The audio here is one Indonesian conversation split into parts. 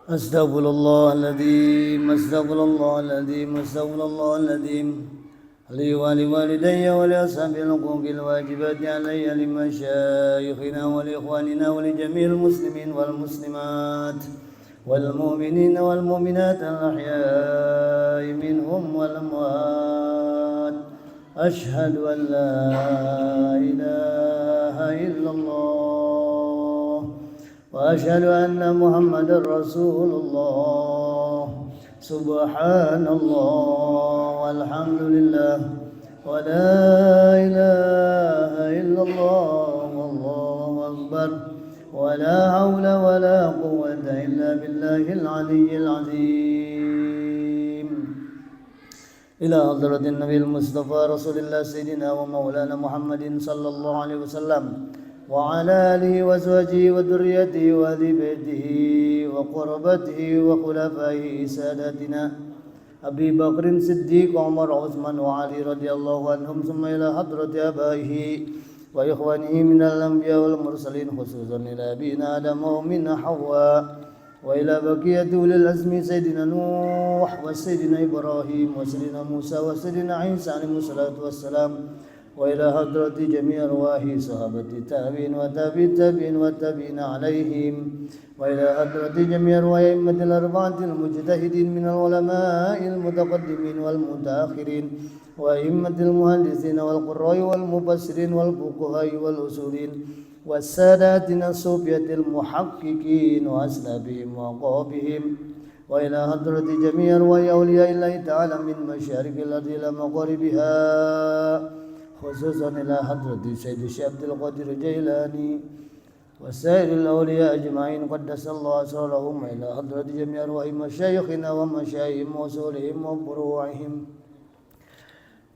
أستغفر الله العظيم أستغفر الله العظيم أستغفر الله العظيم لي ولوالدي ولأصحاب الحقوق الواجبات علي لمشايخنا ولإخواننا ولجميع المسلمين والمسلمات والمؤمنين والمؤمنات الأحياء منهم والأموات أشهد أن لا إله إلا الله وأشهد أن محمدا رسول الله سبحان الله والحمد لله ولا إله إلا الله والله أكبر ولا حول ولا قوة إلا بالله العلي العظيم. إلى حضرة النبي المصطفى رسول الله سيدنا ومولانا محمد صلى الله عليه وسلم وعلى آله وأزواجه وذريته وأهل بيته وقربته وخلفائه ساداتنا أبي بكر الصديق وعمر وعثمان وعلي رضي الله عنهم ثم إلى حضرة آبائه وإخوانه من الأنبياء والمرسلين خصوصا إلى أبينا آدم وأمنا حواء وإلى بقية أولي العزم سيدنا نوح وسيدنا إبراهيم وسيدنا موسى وسيدنا عيسى عليهم الصلاة والسلام وإلى حضرة جميع أرواح صحابة التابعين وتابعي التابعين والتابعين عليهم وإلى حضرة جميع أرواح أئمة الأربعة المجتهدين من العلماء المتقدمين والمتأخرين وأئمة المهندسين والقراء والمفسرين والفقهاء والأصولين والساداتنا الصوفية المحققين وأسلافهم وأقوابهم وإلى حضرة جميع أرواح أولياء الله تعالى من مشارق الأرض إلى مغاربها خصوصا إلى حضرة سيد الشيخ عبد القادر الجيلاني وسائر الأولياء أجمعين قدس الله أسرارهم إلى حضرة جميع أرواح مشايخنا ومشايخهم وصولهم وفروعهم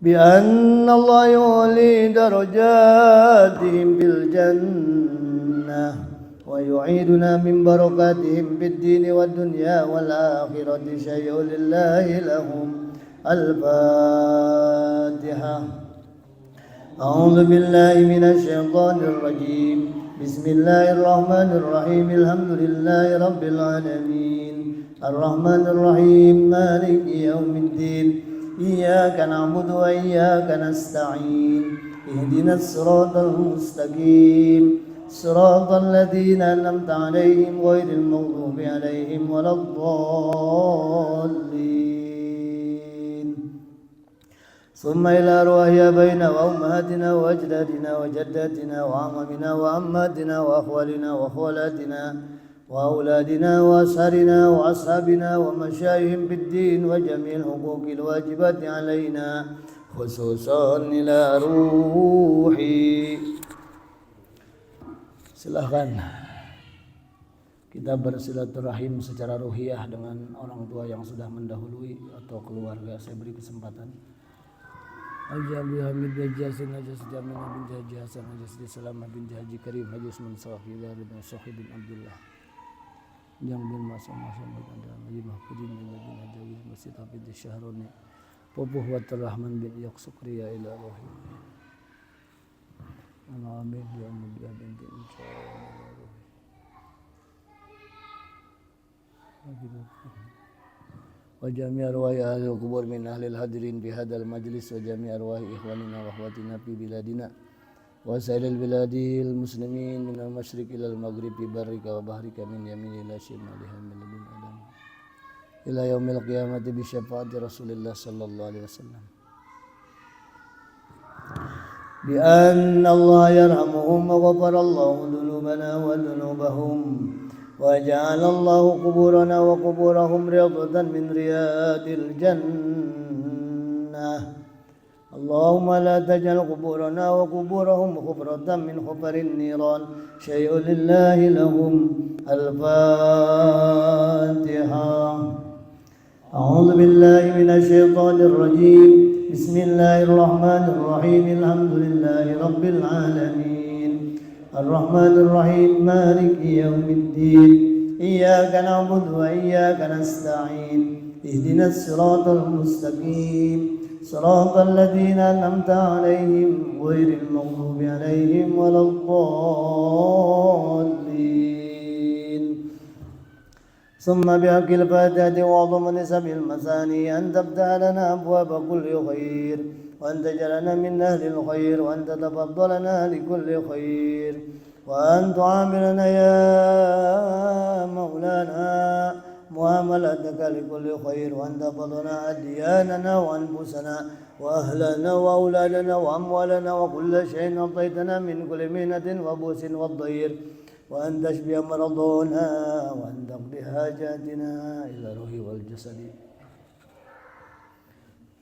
بأن الله يولي درجاتهم بالجنة ويعيدنا من بركاتهم بالدين والدنيا والآخرة شيء لله لهم. الفاتحة. أعوذ بالله من الشيطان الرجيم. بسم الله الرحمن الرحيم. الحمد لله رب العالمين الرحمن الرحيم مالك يوم الدين إياك نعبد وإياك نستعين اهدنا الصراط المستقيم صراط الذين أنعمت عليهم غير المغضوب عليهم ولا الضالين. ثم إلى أرواح آبائنا وأمهاتنا وأجدادنا وجداتنا وعمامنا وعماتنا وأخوالنا وخالاتنا وأولادنا وأسهرنا وأصحابنا ومشايخهم بالدين وجميع الحقوق الواجبات علينا خصوصا إلى روحي. Silahkan kita bersilaturahim secara ruhiyah dengan orang tua yang sudah mendahului atau keluarga. Saya beri kesempatan. Al-Jami Hamid Jasin Hajas Jamin bin Jaji Hasan Hajas Salamah bin Jaji Karim Hajas Mansafir bin Sohib bin Abdullah yang bin Masam-Masam bin Adam Haji Mahfudin bin Najawi Masjid Habib Syahroni Pupuh Watur Rahman bin Yaksukriya ila rohi Amin ya Mulia binti Insyaallah wa jami' arwahi ahli kubur min ahli hadirin bi hadzal majlis wa jami' arwahi ikhwanina wa akhwatina fi biladina wa sa'iril biladil muslimin min al-masyriq ila al-maghrib bi barrika wa bahrika min yamin ila shimaliha min ladun adam ila yaumil qiyamati bi syafaati Rasulillah sallallahu alaihi wasallam bi anna Allah yarhamuhum wa ghafara Allahu dhunubana wa dhunubahum وجعل الله قبورنا وقبورهم رياضة من رياض الجنة اللهم لا تجعل قبورنا وقبورهم حفرة من حفر النيران شيء لله لهم. الفاتحة. أعوذ بالله من الشيطان الرجيم. بسم الله الرحمن الرحيم الحمد لله رب العالمين الرحمن الرحيم مالك يوم الدين إياك نعبد وإياك نستعين اهدنا الصراط المستقيم صراط الذين أنعمت عليهم غير المغضوب عليهم ولا الضالين. ثم بحق الفاتحة وعظم نسب المثاني أن تفتح لنا أبواب كل خير، وأن تجعلنا من أهل الخير، وأن تتفضلنا لكل خير، وأن تعاملنا يا مولانا معاملتك لكل خير، وأن تفضلنا أدياننا وأنفسنا وأهلنا وأولادنا وأموالنا وكل شيء أعطيتنا من كل مهنة وبؤس والضير، وأن تشفي مرضانا، وأن تقضي حاجاتنا إلى الروح والجسد.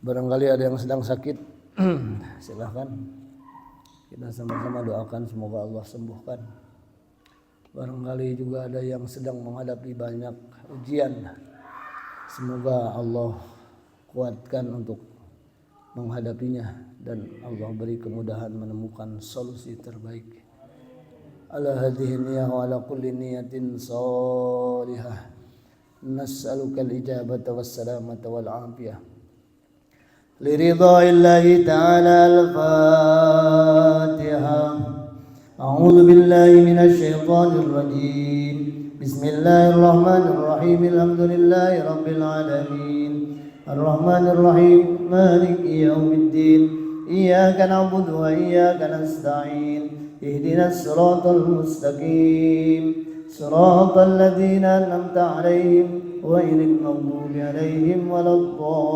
Barangkali ada yang sedang sakit, silahkan kita sama-sama doakan semoga Allah sembuhkan. Barangkali juga ada yang sedang menghadapi banyak ujian, semoga Allah kuatkan untuk menghadapinya dan Allah beri kemudahan menemukan solusi terbaik. Ala hadhihi niyyah wa ala kulli niyatin salihah nas'aluka al-ijabata was-salamata wal-'afiyah liridha'i Allahi ta'ala. Al-Fatiha. A'udzu billahi minasy syaithanir rajim. Bismillahirrahmanirrahim. Alhamdulillahi rabbil alamin. Ar-Rahmanir Rahim. Maliki yaumiddin. Iyyaka na'budu wa iyyaka nasta'in. اهدنا الصراط المستقيم صراط الذين أنعمت عليهم غير المغضوب عليهم ولا الضالين.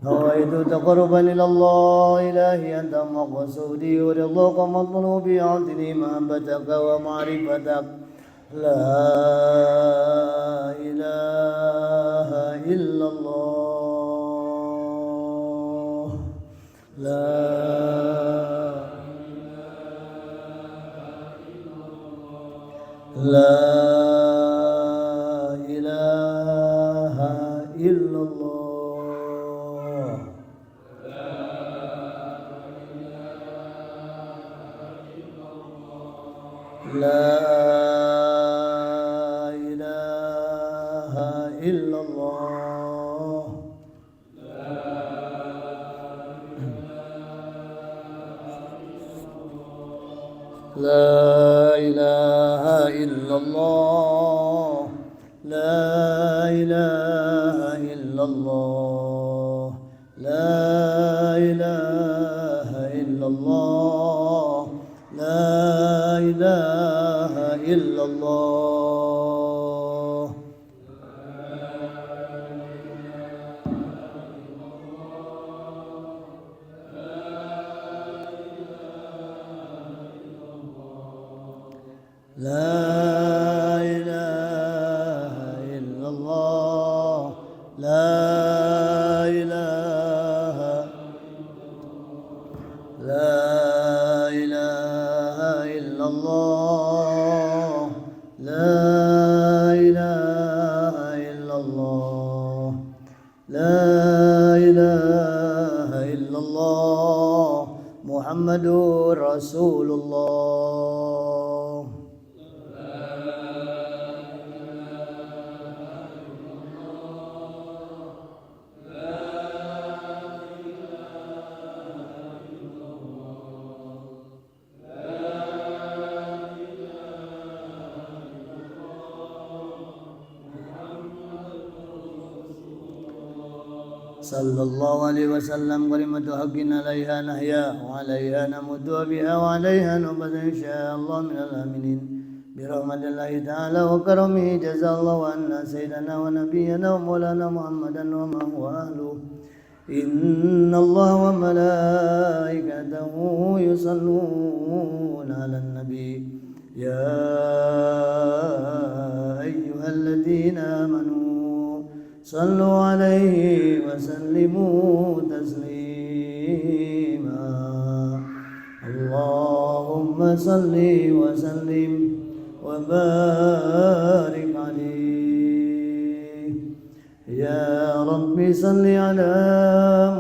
نويت تقربا إلى الله إلهي أنت مقصودي ورضاك مطلوبي أعطني محبتك ومعرفتك. لا إله إلا الله. لا إله إلا الله. لا إله إلا الله. لا إله إلا الله. لا إله إلا الله. لا إله إلا الله. لا إله إلا الله. لا إله إلا الله. لا إله. لا إله إلا الله. لا إله إلا الله. لا إله إلا الله. محمد رسول الله. صلى الله عليه وسلم. كلمة حق عليها نحيا وعليها نموت وبها وعليها نبت إن شاء الله من الآمنين برحمة الله تعالى وكرمه. جزا الله عنا سيدنا ونبينا ومولانا محمدا وما هو أهله. إن الله وملائكته يصلون على النبي يا أيها الذين آمنوا صلوا عليه وسلموا تسليما. اللهم صل وسلم وبارك عليه. يا رب صل على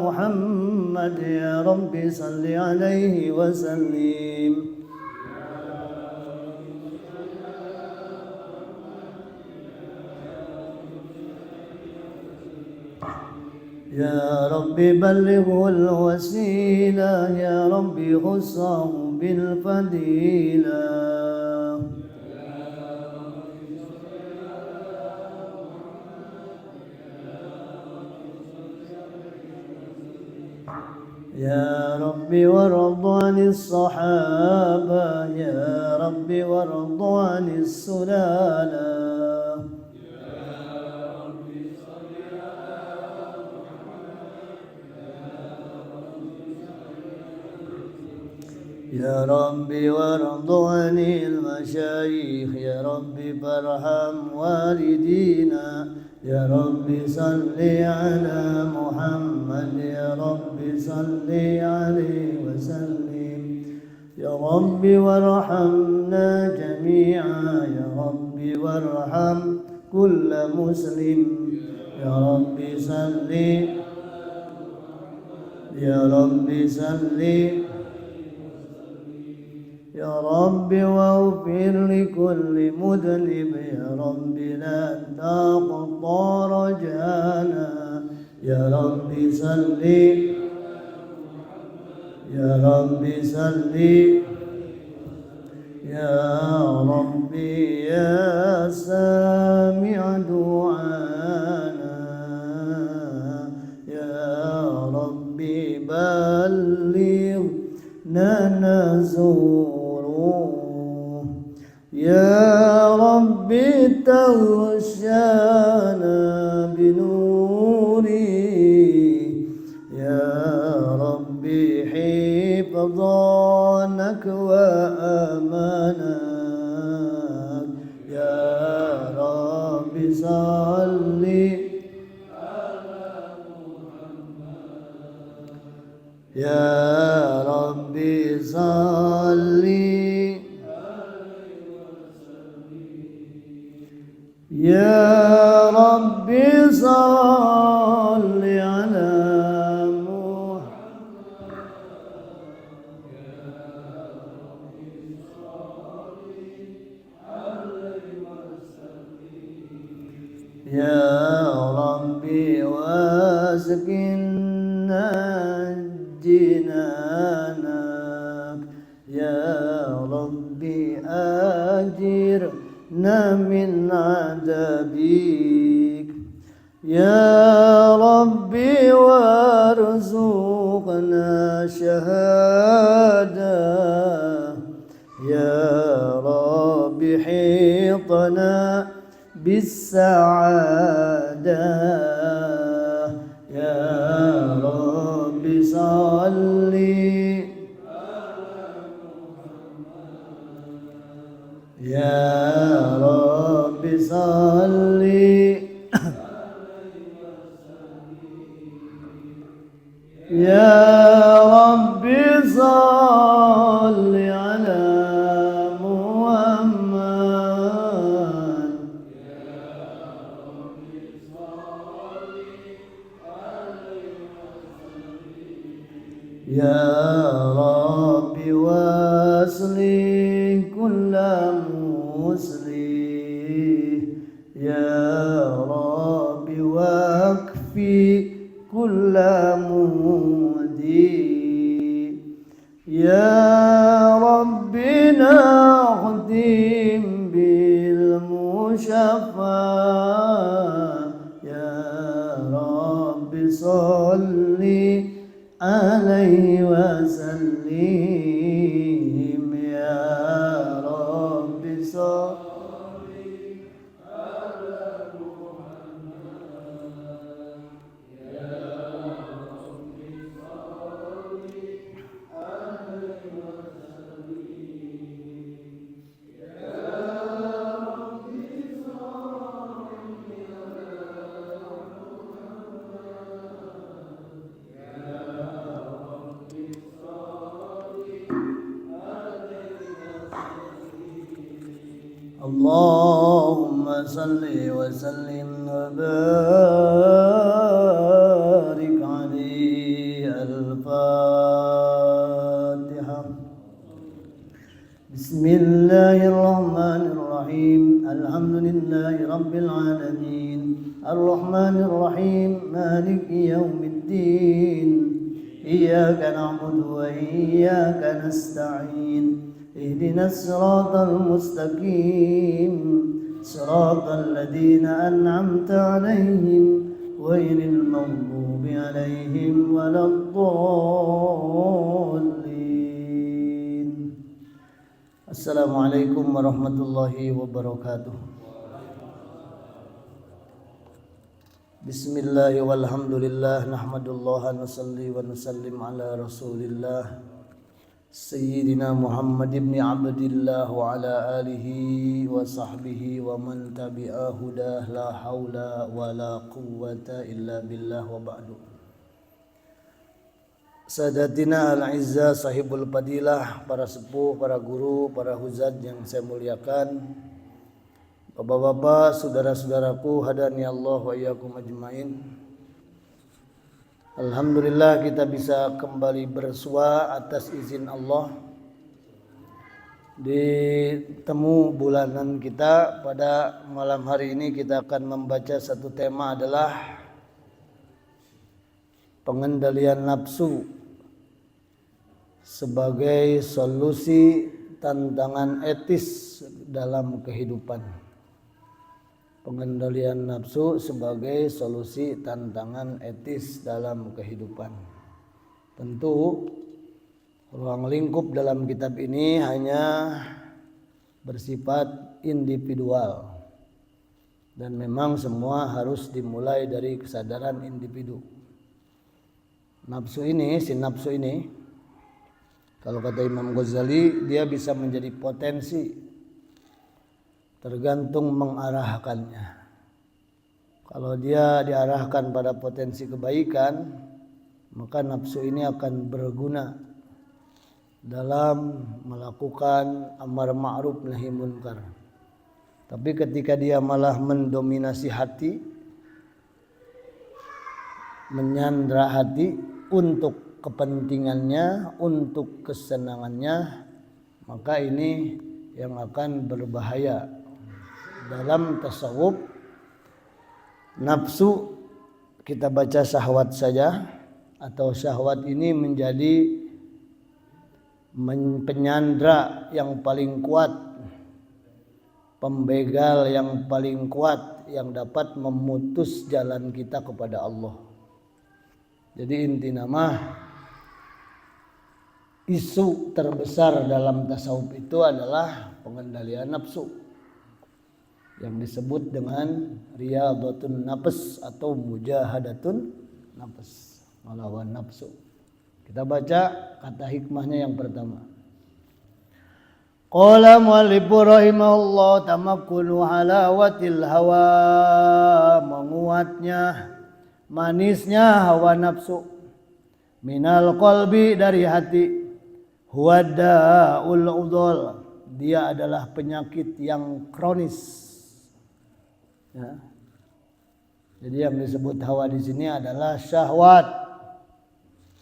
محمد. يا رب صل عليه وسلم. يا رب بلغه الوسيلة. يا رب خصه بالفضيلة. يا ربي وارض عن الصحابة يا ربي وارض عن السلالة يا ربي وارض عن المشايخ يا ربي فارحم والدينا يا ربي صل على محمد يا ربي صل عليه وسلم يا ربي وارحمنا جميعا يا ربي وارحم كل مسلم يا ربي صل يا ربي صل يا رب واغفر لكل مذنب يا رب لا تقطع رجانا يا رب صل يا رب صل يا ربي يا سامع دعانا يا ربي بلغنا نزوره يا ربي تغشانا بنوري يا ربي حفظانك وأمانك يا ربي صل يا ربي صل يا ربي صل على يا ربي واسقنا جنانك يا ربي أجرنا من عذابك يا ربي وارزقنا شهادة يا ربي حيطنا بالسعادة يا رب صل يا رب صل يا رب صل على محمد يا رب واصلح كل مسلم يا رب واكفي كل مودي يا رب نخدم بالمشفى يا رب صل عليه وسلم يا رب صل اللهم صل وسلم وبارك عليه. الفاتحة. بسم الله الرحمن الرحيم. الحمد لله رب العالمين الرحمن الرحيم مالك يوم الدين إياك نعبد وإياك نستعين اهدنا الصراط المستقيم صراط الذين أنعمت عليهم غير المغضوب عليهم ولا الضالين. السلام عليكم ورحمة الله وبركاته. Bismillah walhamdulillah nahmadullah nusalli wa nusallim ala rasulillah Sayyidina Muhammad ibn Abdillah wa ala alihi wa sahbihi wa man tabi'a hudah la hawla wa la quwwata illa billah wa ba'du. Sadatina al-izza sahibul fadilah, para sepuh, para guru, para huzat yang saya muliakan, Bapak-bapak, saudara-saudaraku, hadani Allah wa iyyakum ajmain. Alhamdulillah kita bisa kembali bersua atas izin Allah di temu bulanan kita. Pada malam hari ini kita akan membaca satu tema, adalah pengendalian nafsu sebagai solusi tantangan etis dalam kehidupan. Pengendalian nafsu sebagai solusi tantangan etis dalam kehidupan. Tentu ruang lingkup dalam kitab ini hanya bersifat individual, dan memang semua harus dimulai dari kesadaran individu. Nafsu ini, si nafsu ini, kalau kata Imam Ghazali, dia bisa menjadi potensi, tergantung mengarahkannya. Kalau dia diarahkan pada potensi kebaikan, maka nafsu ini akan berguna dalam melakukan amar ma'ruf nahi munkar. Tapi ketika dia malah mendominasi hati, menyandra hati untuk kepentingannya, untuk kesenangannya, maka ini yang akan berbahaya. Dalam tasawuf, nafsu kita baca syahwat saja, atau syahwat ini menjadi penyandra yang paling kuat, pembegal yang paling kuat yang dapat memutus jalan kita kepada Allah. Jadi inti nama isu terbesar dalam tasawuf itu adalah pengendalian nafsu, yang disebut dengan riyadhatun nafs atau mujahadatun nafs, melawan nafsu. Kita baca kata hikmahnya yang pertama. Qala mu'allifu rahimahullah, tamakkunu halawatil hawa, menguatnya, manisnya hawa nafsu, minal qalbi, dari hati, huwa da'ul udhal, dia adalah penyakit yang kronis. Ya. Jadi yang disebut hawa di sini adalah syahwat.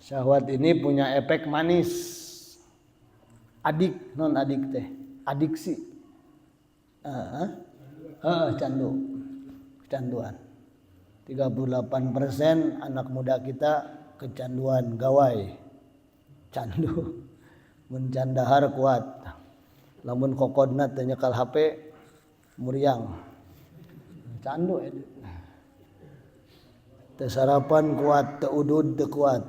Syahwat ini punya efek manis. Adik, non adik teh, adiksi. Candu, kecanduan. 38% anak muda kita kecanduan gawai, candu, mencandahar kuat. Lamun kokodna teh nyekal HP, muriang. Candu teu sarapan kuat, teu udud teu kuat.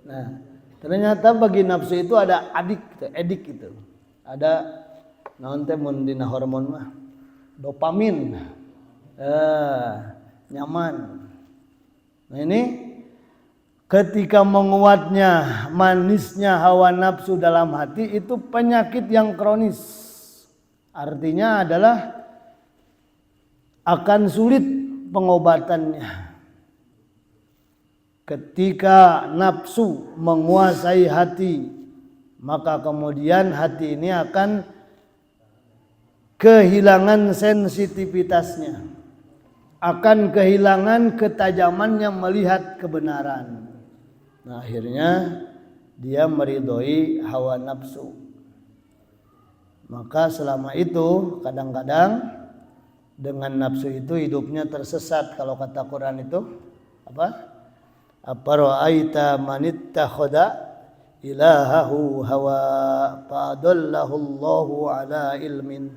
Nah, ternyata bagi nafsu itu ada edik itu. Ada naon teh mun dina hormon mah dopamin. Nyaman. Nah, ini ketika menguatnya, manisnya hawa nafsu dalam hati, itu penyakit yang kronis. Artinya adalah akan sulit pengobatannya. Ketika nafsu menguasai hati, maka kemudian hati ini akan kehilangan sensitivitasnya, akan kehilangan ketajamannya melihat kebenaran. Nah, akhirnya dia meridhoi hawa nafsu. Maka selama itu kadang-kadang dengan nafsu itu hidupnya tersesat. Kalau kata Quran itu apa? Afara'aita manittakhadha ilahahu hawa fa'adallahu Allahu ala ilmin.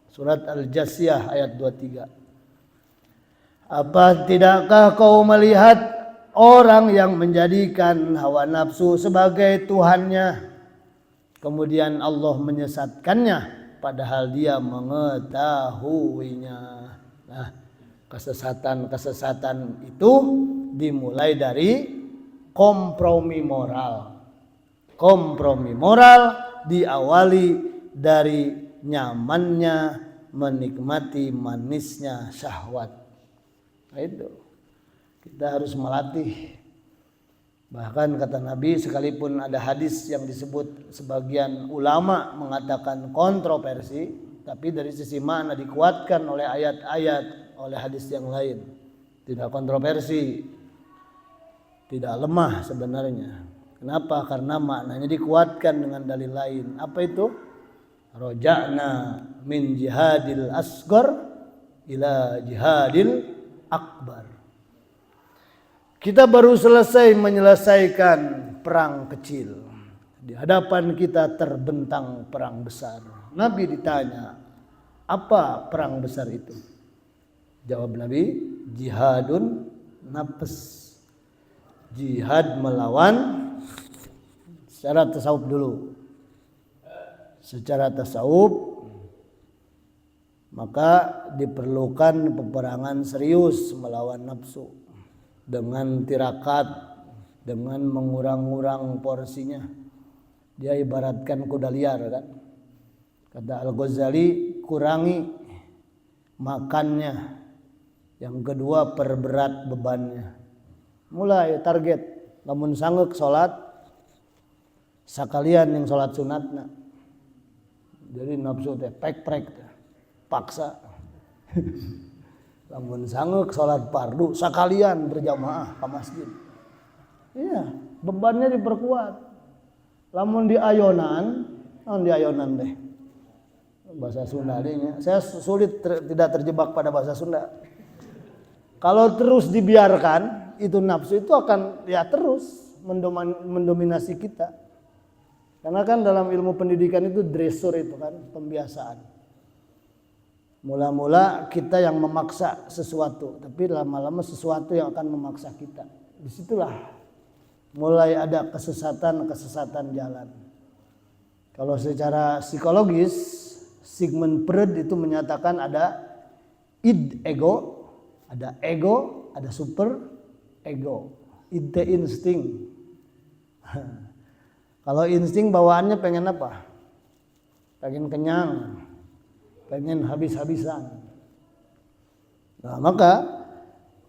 Surat Al-Jasiyah ayat 23. Apa tidakkah kau melihat orang yang menjadikan hawa nafsu sebagai Tuhannya, kemudian Allah menyesatkannya padahal dia mengetahuinya. Nah, kesesatan itu dimulai dari kompromi moral. Kompromi moral diawali dari nyamannya menikmati manisnya syahwat. Nah, itu kita harus melatih. Bahkan kata Nabi, sekalipun ada hadis yang disebut sebagian ulama mengatakan kontroversi, tapi dari sisi makna dikuatkan oleh ayat-ayat, oleh hadis yang lain. Tidak kontroversi, tidak lemah sebenarnya. Kenapa? Karena maknanya dikuatkan dengan dalil lain. Apa itu? Roja'na min jihadil asghar ila jihadil akbar. Kita baru selesai menyelesaikan perang kecil. Di hadapan kita terbentang perang besar. Nabi ditanya, apa perang besar itu? Jawab Nabi, jihadun nafs. Jihad melawan, secara tasawuf dulu. Secara tasawuf maka diperlukan peperangan serius melawan nafsu dengan tirakat, dengan mengurang-urang porsinya. Dia ibaratkan kuda liar kan. Kata Al-Ghazali, kurangi makannya. Yang kedua, perberat bebannya. Mulai target, lamun sanggeuk salat sakalian yang salat sunatna. Jadi nafsu teh prek-prek paksa. Lamun sanggeuk salat fardu sakalian berjamaah ke masjid. Iya, bebannya diperkuat. Lamun di ayonan, di ayonan deh. Bahasa Sunda nya. Saya sulit tidak terjebak pada bahasa Sunda. Kalau terus dibiarkan, itu nafsu itu akan ya terus mendominasi kita. Karena kan dalam ilmu pendidikan itu dressur itu kan, pembiasaan. Mula-mula kita yang memaksa sesuatu, tapi lama-lama sesuatu yang akan memaksa kita. Disitulah mulai ada kesesatan jalan. Kalau secara psikologis, Sigmund Freud itu menyatakan ada ego, ada super ego. Ide insting. Kalau insting bawaannya pengen apa? Pengen kenyang. Pengen habis-habisan. Nah, maka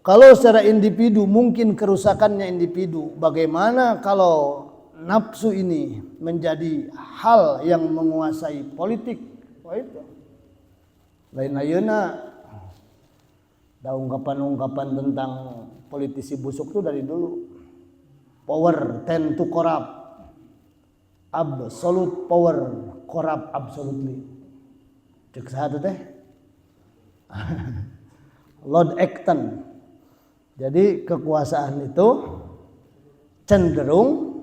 kalau secara individu mungkin kerusakannya individu. Bagaimana kalau nafsu ini menjadi hal yang menguasai politik? Wah itu. Lain ayeuna ada ungkapan-ungkapan tentang politisi busuk itu dari dulu. Power tend to corrupt. Absolute power corrupt absolutely. Cek satu teh Lord Acton. Jadi kekuasaan itu cenderung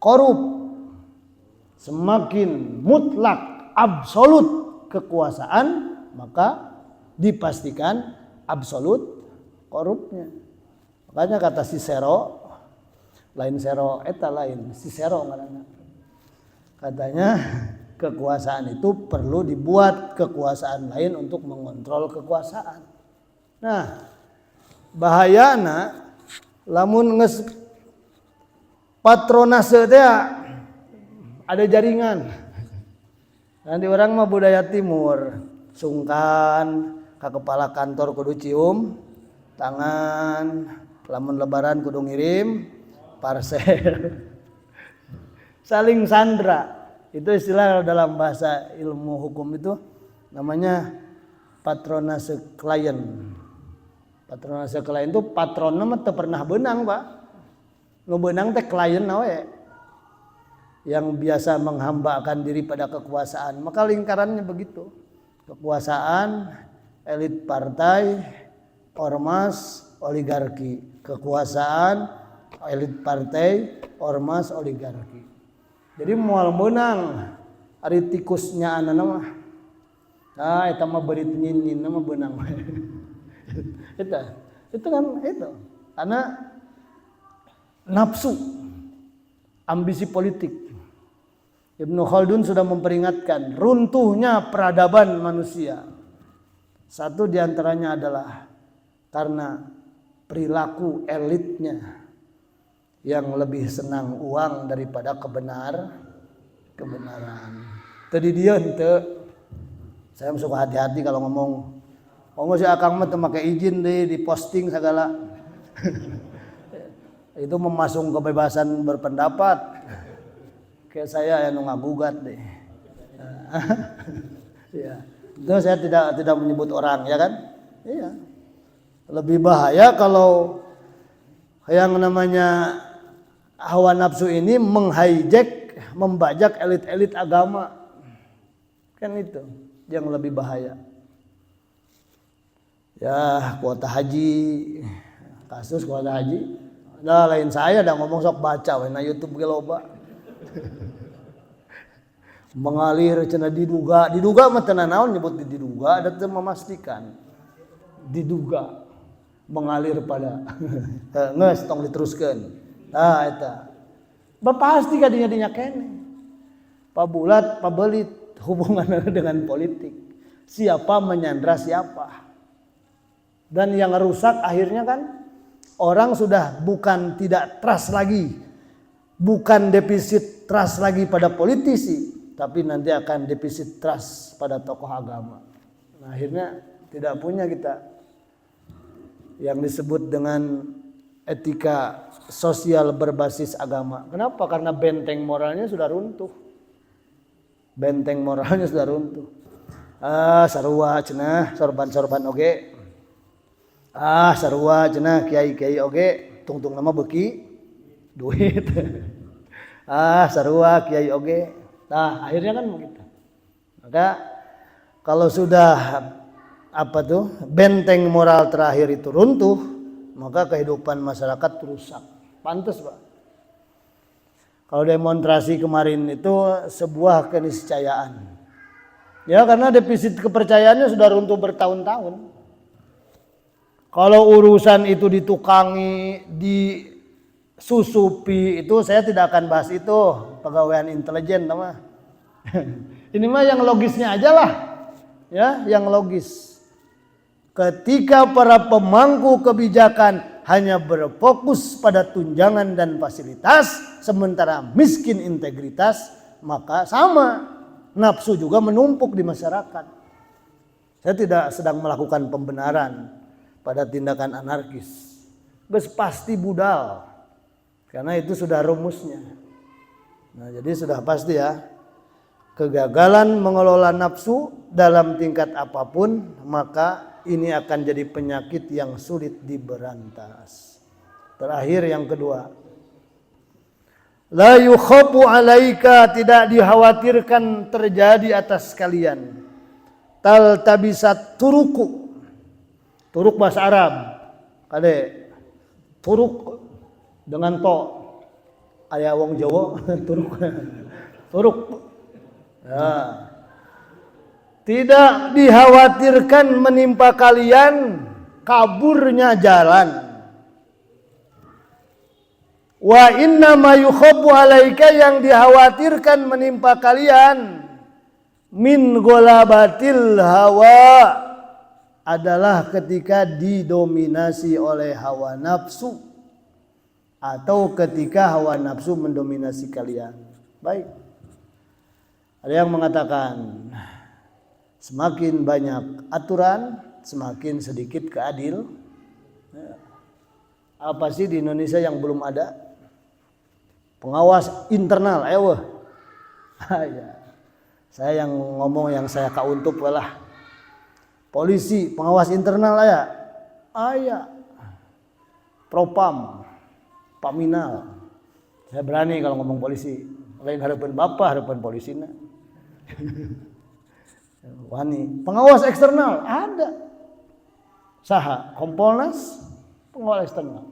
korup. Semakin mutlak absolut kekuasaan, maka dipastikan absolut korupnya. Makanya kata Cicero, lain Cicero eta lain Cicero ngaranna. Katanya kekuasaan itu perlu dibuat kekuasaan lain untuk mengontrol kekuasaan. Nah, bahayana lamun nges patronase teh ada jaringan. Nanti orang mah budaya timur, sungkan ke kepala kantor kudu cium tangan, lamun lebaran kudu ngirim parcel. Saling sandra. Itu istilah dalam bahasa ilmu hukum itu namanya patronase klien. Patronase klien itu patronnya mah teu pernah beunang, Pak. Nu beunang teh klien we. Yang biasa menghambakan diri pada kekuasaan. Maka lingkarannya begitu. Kekuasaan, elit partai, ormas, oligarki. Kekuasaan, elit partai, ormas, oligarki. Jadi moal menang ari tikusnya anana mah. Eta mah beurit nyinyin mah beunang. itu kan itu. Karena nafsu, ambisi politik. Ibnu Khaldun sudah memperingatkan runtuhnya peradaban manusia. Satu diantaranya adalah karena perilaku elitnya yang lebih senang uang daripada kebenaran. Tadi dia ente, saya suka hati-hati kalau ngomong si akang mah pakai izin deh diposting segala. Itu memasung kebebasan berpendapat. Kayak saya yang ngagugat deh. Ya. Itu saya tidak menyebut orang ya kan? Iya. Lebih bahaya kalau yang namanya hawa nafsu ini menghijack, membajak elit-elit agama. Kan itu yang lebih bahaya. Ya, kuota haji, kasus kuota haji. Nah, lain saya dah ngomong sok baca na YouTube ge loba. Mengalir cenah diduga mah teu naon nyebut diduga, ada teu memastikan. Diduga mengalir pada geus tong diteruskeun. Nah eta. Pasti kadinya kene. Pabulat, pabelit hubungannya dengan politik. Siapa menyandra siapa. Dan yang rusak akhirnya kan orang sudah bukan tidak trust lagi. Bukan defisit trust lagi pada politisi, tapi nanti akan defisit trust pada tokoh agama. Nah, akhirnya tidak punya kita yang disebut dengan etika sosial berbasis agama. Kenapa? Karena benteng moralnya sudah runtuh. Sarua cenah sorban oge. Sarua cenah kiai oge tungtung nama beki duit. Sarua kiai oge. Nah, akhirnya kan begitu. Maka kalau sudah benteng moral terakhir itu runtuh, maka kehidupan masyarakat rusak. Pantes, Pak. Kalau demonstrasi kemarin itu sebuah keniscayaan. Ya, karena defisit kepercayaannya sudah runtuh bertahun-tahun. Kalau urusan itu ditukangi, disusupi, itu saya tidak akan bahas itu. Pegawaian intelijen mah. Ini mah yang logisnya aja lah. Ya, yang logis. Ketika para pemangku kebijakan hanya berfokus pada tunjangan dan fasilitas, sementara miskin integritas, maka sama nafsu juga menumpuk di masyarakat. Saya tidak sedang melakukan pembenaran pada tindakan anarkis. Pasti budal, karena itu sudah rumusnya. Nah, jadi sudah pasti ya, kegagalan mengelola nafsu dalam tingkat apapun, maka ini akan jadi penyakit yang sulit diberantas. Terakhir yang kedua, la yukhafu alaika, tidak dikhawatirkan terjadi atas kalian. Taltabisat turuku, turuk bahasa Arab, kade turuk dengan to, aya wong Jawa turuk. Ya. Tidak dikhawatirkan menimpa kalian kaburnya jalan. Wa inna ma yukhafu alaika, yang dikhawatirkan menimpa kalian min golabatil hawa, adalah ketika didominasi oleh hawa nafsu atau ketika hawa nafsu mendominasi kalian. Baik. Ada yang mengatakan semakin banyak aturan, semakin sedikit keadil. Apa sih di Indonesia yang belum ada? Pengawas internal, ayo. Saya yang ngomong yang saya kauntup lah. Polisi, pengawas internal aya. Propam, Paminal. Saya berani kalau ngomong polisi. Lain harapan bapak, harapan polisina. Wani, pengawas eksternal ada. Saha, Kompolnas, pengawas eksternal.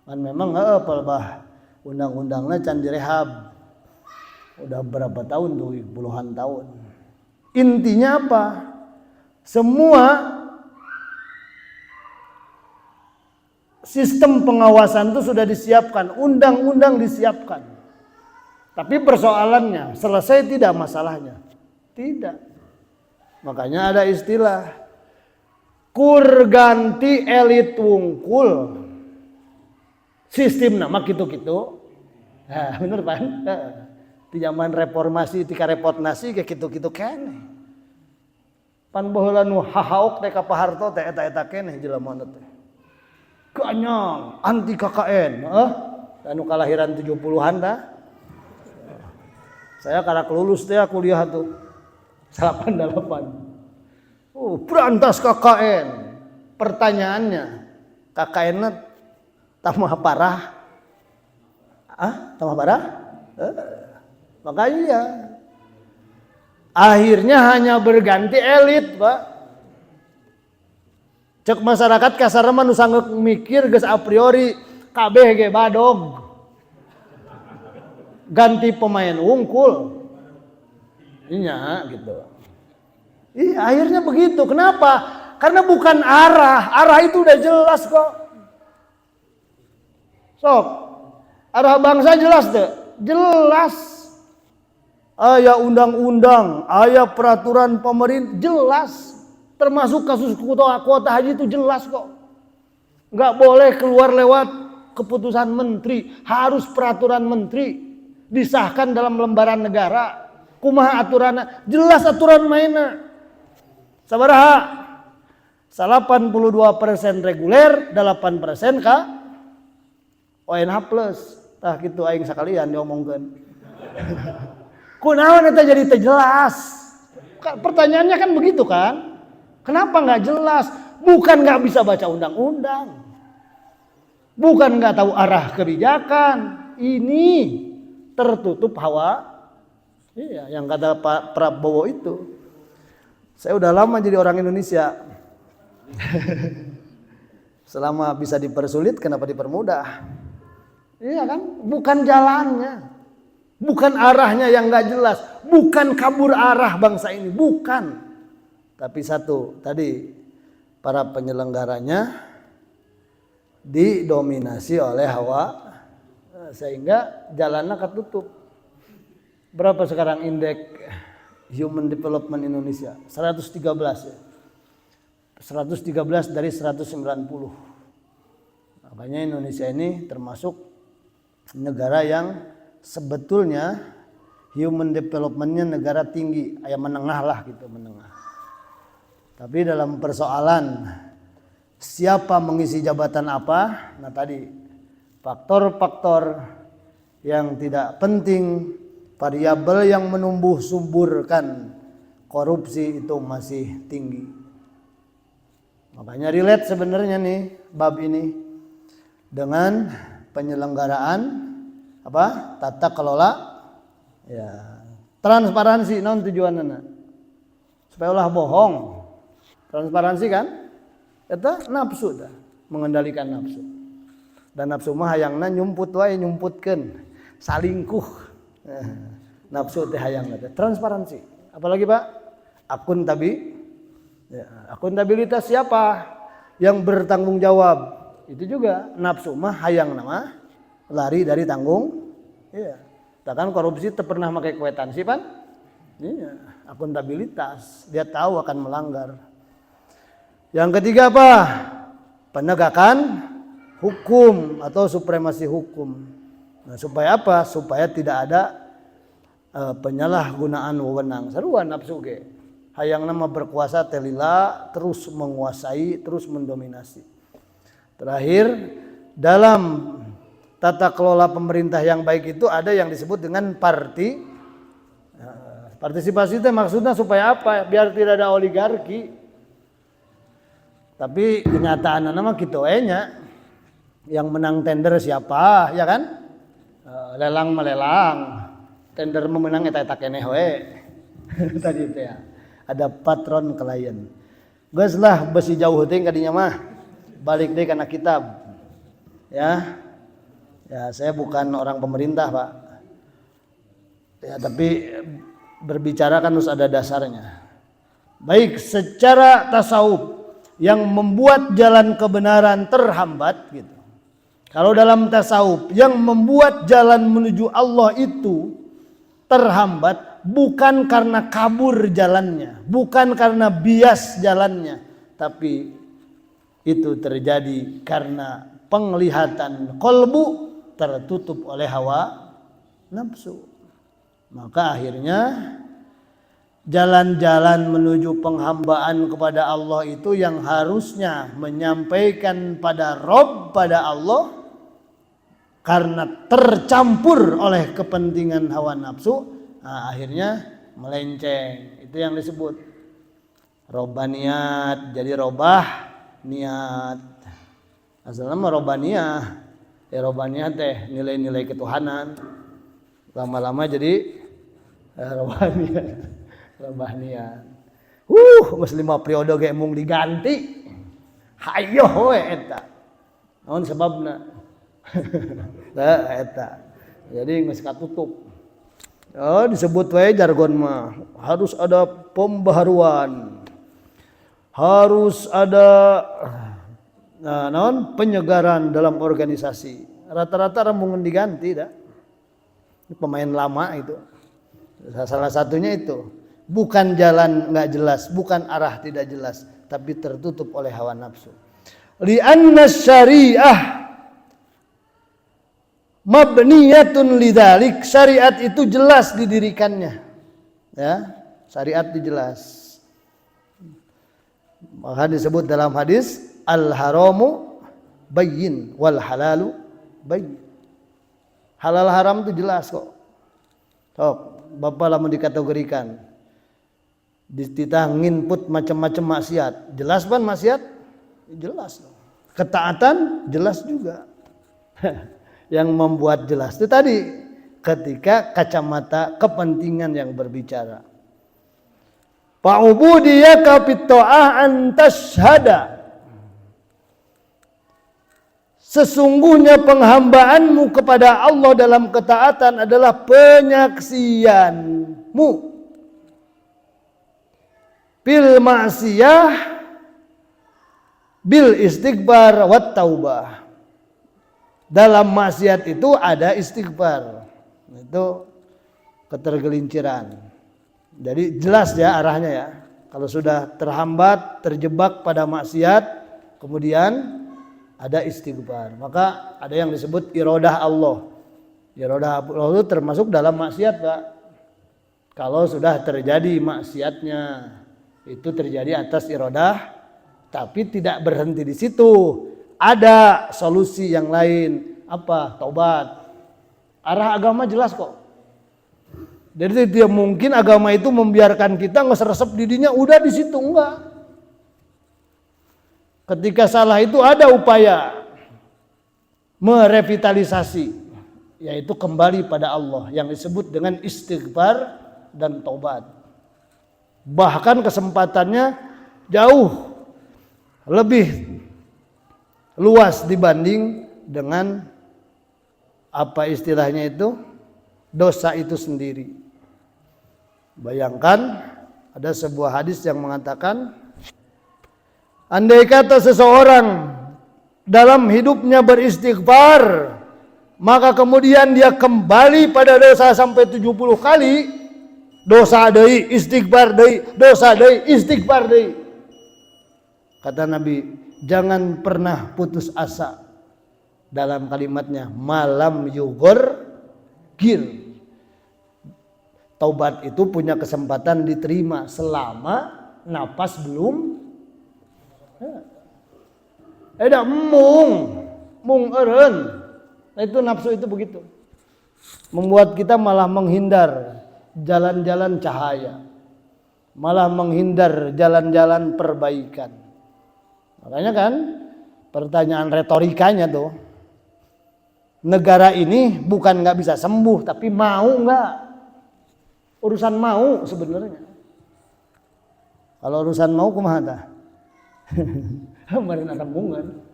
Dan memang pelbah undang-undangnya can direhab. Udah berapa tahun tuh, puluhan tahun. Intinya apa? Semua sistem pengawasan itu sudah disiapkan, undang-undang disiapkan. Tapi persoalannya, selesai tidak masalahnya? Tidak. Makanya ada istilah kur ganti elit wungkul. Sistem nama gitu-gitu. Nah, bener kan? Di zaman reformasi tika repot nasi kayak gitu-gitu keneh. Pan baheula nu hahauk teh ka paharto teh eta-eta keneh jelema teh. Ganyang anti KKN, anu kalahiran 70-an dah. Saya karena kelulus teh kuliah tuh 88. Berantas KKN. Pertanyaannya, KKN-nya tambah parah? Tambah parah? Makanya ya. Akhirnya hanya berganti elit, Pak. Cek masyarakat kasar mah nu sanggeuk mikir geus a priori kabeh ge badog. Ganti pemain wungkul. Iya gitu. Iya, akhirnya begitu. Kenapa? Karena bukan arah. Arah itu udah jelas kok. Sok. Arah bangsa jelas deh. Jelas. Aya undang-undang, aya peraturan pemerintah jelas. Termasuk kasus kuota haji itu jelas kok. Nggak boleh keluar lewat keputusan menteri, harus peraturan menteri disahkan dalam lembaran negara. Kumaha aturanna? Jelas aturan mainnya. Sabaraha? 82% reguler, 8% ka ONH plus. Tah kitu aing sakalian diomongkeun. Kunaon eta jadi teu jelas? Pertanyaannya kan begitu kan? Kenapa nggak jelas? Bukan nggak bisa baca undang-undang, bukan nggak tahu arah kebijakan. Ini tertutup hawa. Iya, yang kata Pak Prabowo itu. Saya udah lama jadi orang Indonesia. Selama bisa dipersulit, kenapa dipermudah? Iya kan? Bukan jalannya, bukan arahnya yang nggak jelas, bukan kabur arah bangsa ini, bukan. Tapi satu tadi, para penyelenggaranya didominasi oleh hawa, sehingga jalannya ketutup. Berapa sekarang indeks Human Development Indonesia? 113 ya. 113 dari 190. Makanya Indonesia ini termasuk negara yang sebetulnya human development-nya negara tinggi, yang menengah lah gitu, menengah. Tapi dalam persoalan siapa mengisi jabatan apa, nah tadi faktor-faktor yang tidak penting, variabel yang menumbuh suburkan korupsi itu masih tinggi. Makanya relate sebenarnya nih bab ini dengan penyelenggaraan apa? Tata kelola ya, transparansi. Naon tujuanna? Supaya ulah bohong. Transparansi kan? Eta nafsu dah, mengendalikan nafsu. Dan nafsu mah hayangna nyumput wae, nyumputkeun, salingkuh. Nafsu teh hayangna teh transparansi. Apalagi Pak? Akuntabilitas siapa yang bertanggung jawab? Itu juga nafsu mah hayangna mah lari dari tanggung. Iya. Takkan korupsi teu pernah make kwetansi pan? Iya, akuntabilitas. Dia tahu akan melanggar. Yang ketiga apa? Penegakan hukum atau supremasi hukum. Nah, supaya apa? Supaya tidak ada penyalahgunaan wewenang. Sarua nafsu ge. Hayang nama berkuasa telila, terus menguasai, terus mendominasi. Terakhir, dalam tata kelola pemerintah yang baik itu ada yang disebut dengan partisipasi itu maksudnya supaya apa? Biar tidak ada oligarki. Tapi kenyataan nama gitu nya yang menang tender siapa, ya kan? Lelang melelang, tender memenang eta keneh we. Tadi itu ya. Ada patron klien. Geus lah besi jauh teuing kadinya mah. Balik deui kana kitab. Ya. Ya, saya bukan orang pemerintah, Pak. Ya, tapi berbicara kan harus ada dasarnya. Baik secara tasawuf yang membuat jalan kebenaran terhambat gitu. Kalau dalam tasawuf yang membuat jalan menuju Allah itu terhambat bukan karena kabur jalannya, bukan karena bias jalannya, tapi itu terjadi karena penglihatan kolbu tertutup oleh hawa nafsu. Maka akhirnya jalan-jalan menuju penghambaan kepada Allah itu yang harusnya menyampaikan pada Rabb, pada Allah, karena tercampur oleh kepentingan hawa nafsu, nah akhirnya melenceng. Itu yang disebut robbaniyat. Jadi robah niat. Asalnya mah robbaniyah. Ya robbaniyah teh nilai-nilai ketuhanan. Lama-lama jadi robbaniyat. Robbaniyat. Geus 5 periode ge mung diganti. Hayo we eta. Naon sababna? Nah, eta. Jadi geus katutup. Oh, disebut wae jargon mah harus ada pembaharuan. Harus ada penyegaran dalam organisasi. Rata-rata rembungan diganti dah. Pemain lama itu. Salah satunya itu. Bukan jalan enggak jelas, bukan arah tidak jelas, tapi tertutup oleh hawa nafsu. Li'anna syariah mabniyatun lidzalik, syariat itu jelas didirikannya. Ya, syariat dijelas. Maka disebut dalam hadis al-haramu bayyin wal halalu bayyin. Halal haram itu jelas kok. Sok, Bapak lamun dikategorikan dititah nginput macam-macam maksiat. Jelas kan maksiat? Jelas. Ketaatan jelas juga. Yang membuat jelas itu tadi ketika kacamata kepentingan yang berbicara. Fa'ubudiyaka fit ta'ah an tashhada. Sesungguhnya penghambaanmu kepada Allah dalam ketaatan adalah penyaksianmu. Bil ma'siyah bil istighbar wat taubah. Dalam maksiat itu ada istighfar. Itu ketergelinciran. Jadi jelas ya arahnya ya. Kalau sudah terhambat, terjebak pada maksiat, kemudian ada istighfar. Maka ada yang disebut iradah Allah. Iradah Allah itu termasuk dalam maksiat, Pak. Kalau sudah terjadi maksiatnya, itu terjadi atas iradah, tapi tidak berhenti di situ. Ada solusi yang lain. Apa? Taubat. Arah agama jelas kok. Jadi tidak mungkin agama itu membiarkan kita ngeseresep didinya udah di situ, enggak. Ketika salah itu ada upaya merevitalisasi, yaitu kembali pada Allah yang disebut dengan istighfar dan taubat. Bahkan kesempatannya jauh lebih luas dibanding dengan apa istilahnya itu dosa itu sendiri. Bayangkan ada sebuah hadis yang mengatakan andai kata seseorang dalam hidupnya beristighfar, maka kemudian dia kembali pada dosa sampai 70 kali, dosa deui, istighfar deui, dosa deui, istighfar deui. Kata Nabi, jangan pernah putus asa dalam kalimatnya, malam yugor gir. Taubat itu punya kesempatan diterima selama napas belum mung eureun. Itu nafsu itu begitu. Membuat kita malah menghindar jalan-jalan cahaya. Malah menghindar jalan-jalan perbaikan. Makanya kan pertanyaan retorikanya tuh, negara ini bukan nggak bisa sembuh, tapi mau nggak? Urusan mau sebenarnya. Kalau urusan mau kumaha tah? Kemarin ada bungan.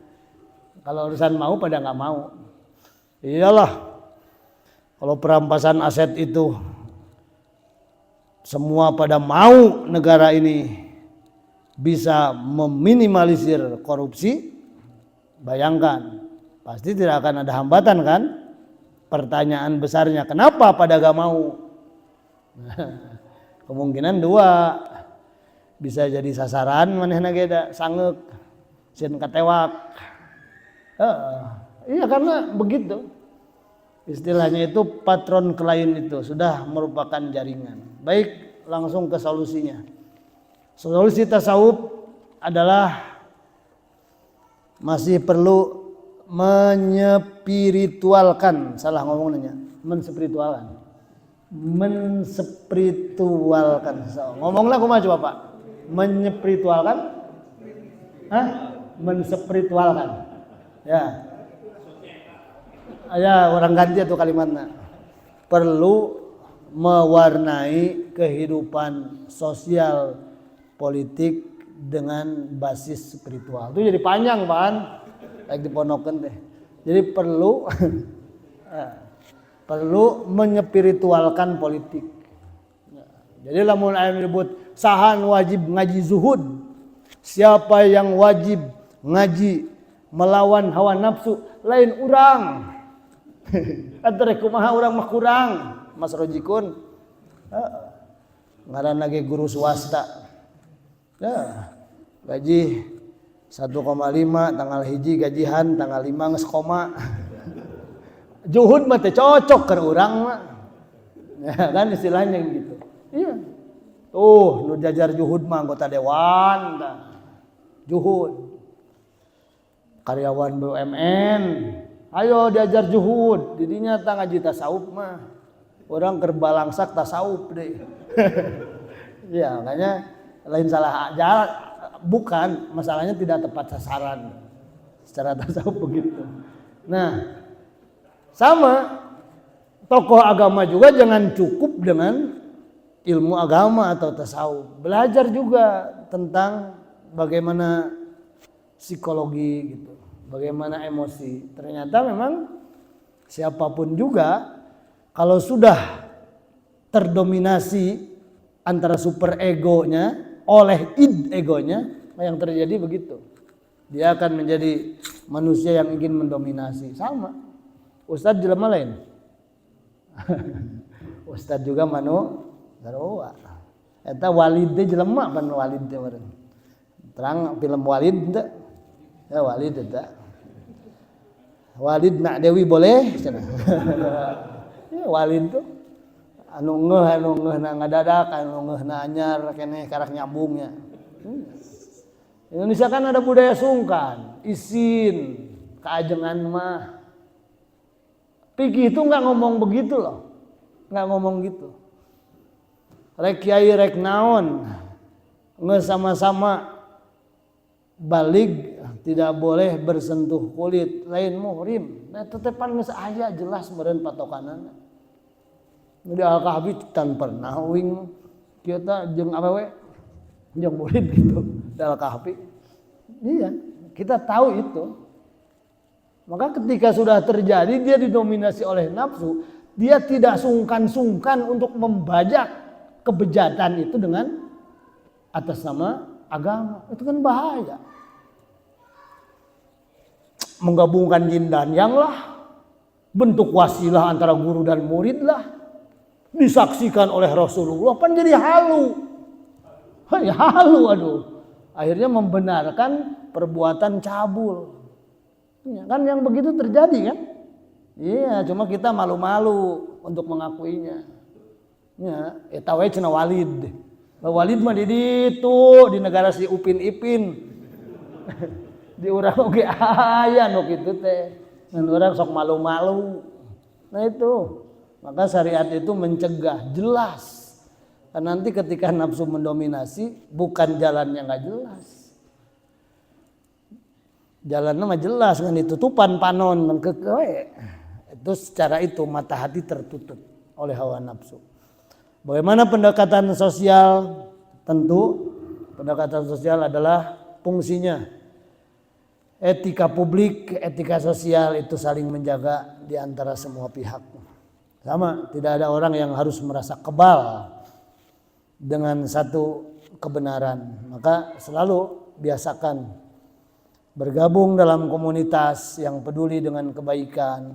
Kalau urusan mau pada nggak mau. Iyalah. Kalau perampasan aset itu semua pada mau negara ini bisa meminimalisir korupsi, bayangkan pasti tidak akan ada hambatan kan? Pertanyaan besarnya, kenapa pada gak mau? Kemungkinan dua, bisa jadi sasaran manehna ge da sanggeuk sieun katewak. Iya karena begitu. Istilahnya itu patron klien itu sudah merupakan jaringan. Baik, langsung ke solusinya. Solusi tasawuf adalah masih perlu menyepiritualkan, salah ngomongnya, menspiritualkan. Ngomonglah kumaha coba Pak? Menyepiritualkan? Menspiritualkan. Ya. Ya, orang ganti tuh kalimatnya. Perlu mewarnai kehidupan sosial politik dengan basis spiritual. Itu jadi panjang, Pak. Kayak diponokeun teh. Jadi perlu menyepiritualkan politik. Jadi lamun aya menyebut sahan wajib ngaji zuhud. Siapa yang wajib ngaji melawan hawa nafsu lain urang. Atuh kumaha urang mah kurang. Mas Rojikun. Ngaranna ge guru swasta. Ya, gaji 1,5 tanggal hiji gajihan tanggal 5 geus koma. Juhud mah teh cocok keur urang mah. Ya kan istilahnya gitu. Iya. Tuh nu jajar juhud mah anggota dewan tah. Juhud. Karyawan BUMN. Ayo diajar juhud. Didinya tah ngaji tasawuf mah. Urang keur balangsak tasawuf deui. Ya, makanya lain salah jalan. Bukan, masalahnya tidak tepat sasaran secara tasawuf begitu. Nah, sama tokoh agama juga jangan cukup dengan ilmu agama atau tasawuf. Belajar juga tentang bagaimana psikologi gitu, bagaimana emosi. Ternyata memang siapapun juga kalau sudah terdominasi antara super egonya oleh id egonya, yang terjadi begitu. Dia akan menjadi manusia yang ingin mendominasi. Sama. Ustadz jelema lain. Ustadz juga manu darowa. Eta Walid teh jelema pan Walid teh meureun. Terang film Walid teh. Ya Walid eta. Walid nak Dewi boleh cenah. Ya Walid tuh anu ngeuh ngadadak anu ngeuna anyar keneh karak nyambungnya. Indonesia kan ada budaya sungkan, isin, keajengan mah. Pikih itu enggak ngomong begitu loh. Enggak ngomong gitu. Rek kiai rek naon. Ngeus sama-sama balig tidak boleh bersentuh kulit lain muhrim. Nah tetepan geus aya jelas meureun patokanana. Di Al-Kahfi tan pernah uing kita jeung awewe jeung murid gitu di Al-Kahfi. Iya, kita tahu itu. Maka ketika sudah terjadi dia didominasi oleh nafsu, dia tidak sungkan-sungkan untuk membajak kebejatan itu dengan atas nama agama. Itu kan bahaya. Menggabungkan yin dan yang lah, bentuk wasilah antara guru dan murid lah. Disaksikan oleh Rasulullah kan jadi halu. Halu aduh. Akhirnya membenarkan perbuatan cabul. Ya, kan yang begitu terjadi kan? Iya, cuma kita malu-malu untuk mengakuinya. Ya, eta we cenah Walid. Walid mah di ditu di negara si Upin Ipin. Di urang oge aya nu kitu teh. Ngan urang sok malu-malu. Nah itu. Maka syariat itu mencegah jelas. Karena nanti ketika nafsu mendominasi bukan jalannya nggak jelas. Jalannya mah jelas kan ditutupan panon mengkekewe. Itu secara itu mata hati tertutup oleh hawa nafsu. Bagaimana pendekatan sosial? Tentu pendekatan sosial adalah fungsinya. Etika publik, etika sosial itu saling menjaga di antara semua pihak. Sama, tidak ada orang yang harus merasa kebal dengan satu kebenaran. Maka selalu biasakan bergabung dalam komunitas yang peduli dengan kebaikan.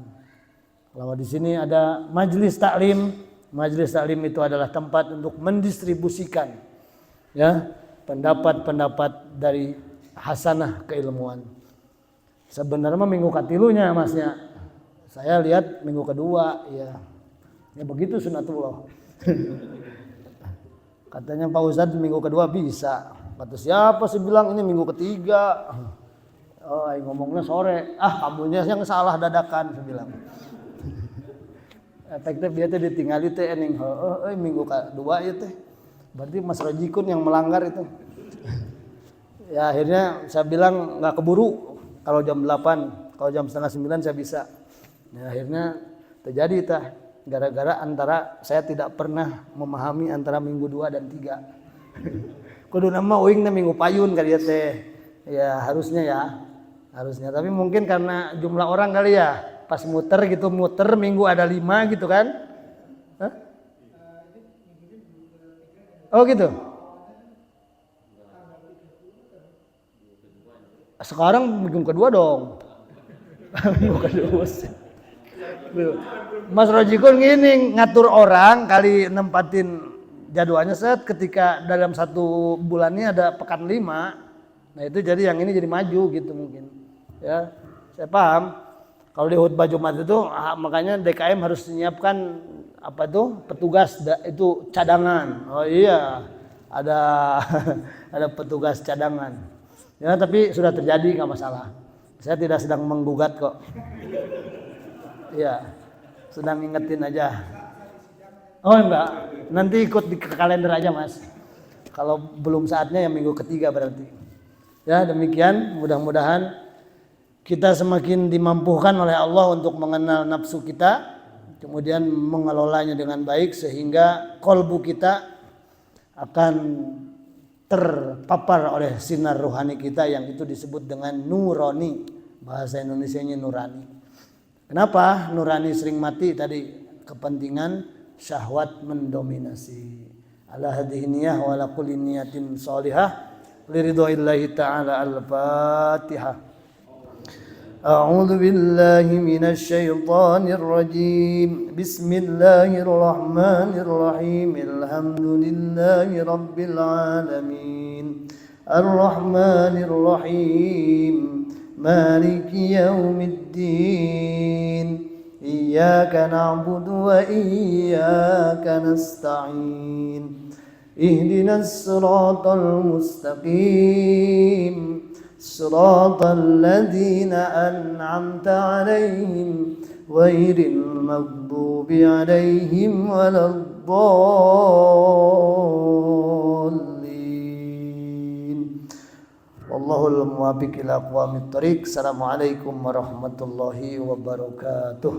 Kalau di sini ada majelis taklim. Majelis taklim itu adalah tempat untuk mendistribusikan ya pendapat-pendapat dari hasanah keilmuan. Sebenarnya minggu katilunya masnya. Saya lihat minggu kedua ya begitu sunatullah. Katanya Pak Ustadz minggu kedua bisa. Kata siapa sih bilang ini minggu ketiga. Oh, ngomongnya sore. Kamunya yang salah dadakan, saya bilang. Efektif dia teh ditinggali teh ening minggu kedua ya teh. Berarti Mas Rojikun yang melanggar itu. Ya akhirnya saya bilang nggak keburu kalau jam 8, kalau jam setengah 9 saya bisa. Ya, akhirnya terjadi tah gara-gara antara saya tidak pernah memahami antara minggu 2 dan 3. Kudu nama uing na minggu payun kali ya teh. Ya harusnya tapi mungkin karena jumlah orang kali ya pas muter minggu ada 5 gitu kan. Hah? Oh gitu. Sekarang minggu kedua dong. Minggu kedua sih. Mas Rojikun gini ngatur orang kali nempatin jadwalnya ketika dalam 1 bulannya ada pekan 5. Nah itu jadi yang ini jadi maju gitu mungkin. Ya, saya paham. Kalau di khutbah Jumat itu makanya DKM harus menyiapkan petugas itu cadangan. Oh iya, ada petugas cadangan. Ya tapi sudah terjadi nggak masalah. Saya tidak sedang menggugat kok. Iya, sedang ingetin aja. Oh enggak, nanti ikut di kalender aja Mas. Kalau belum saatnya ya minggu ketiga berarti. Ya demikian, mudah-mudahan kita semakin dimampukan oleh Allah untuk mengenal nafsu kita, kemudian mengelolanya dengan baik sehingga kolbu kita akan terpapar oleh sinar rohani kita yang itu disebut dengan nurani, bahasa Indonesianya nurani. Kenapa nurani sering mati tadi? Kepentingan syahwat mendominasi. Ala hadhihi niyah wa ala kulli niyatin shalihah liridhoillahi ta'ala. Al-Fatihah. A'udzu billahi minasy syaithanir rajim. Bismillahirrahmanirrahim. Alhamdulillahi rabbil alamin. Ar-Rahmanir Rahim. Maliki yaumiddin. Iyyaka na'budu wa iyyaka nasta'in. Ihdinas siratal mustaqim. Siratal ladzina an'amta 'alaihim ghairil maghdubi 'alaihim waladdallin. Wallahul muwaffiq ila aqwamit thoriq. Assalamualaikum warahmatullahi wabarakatuh.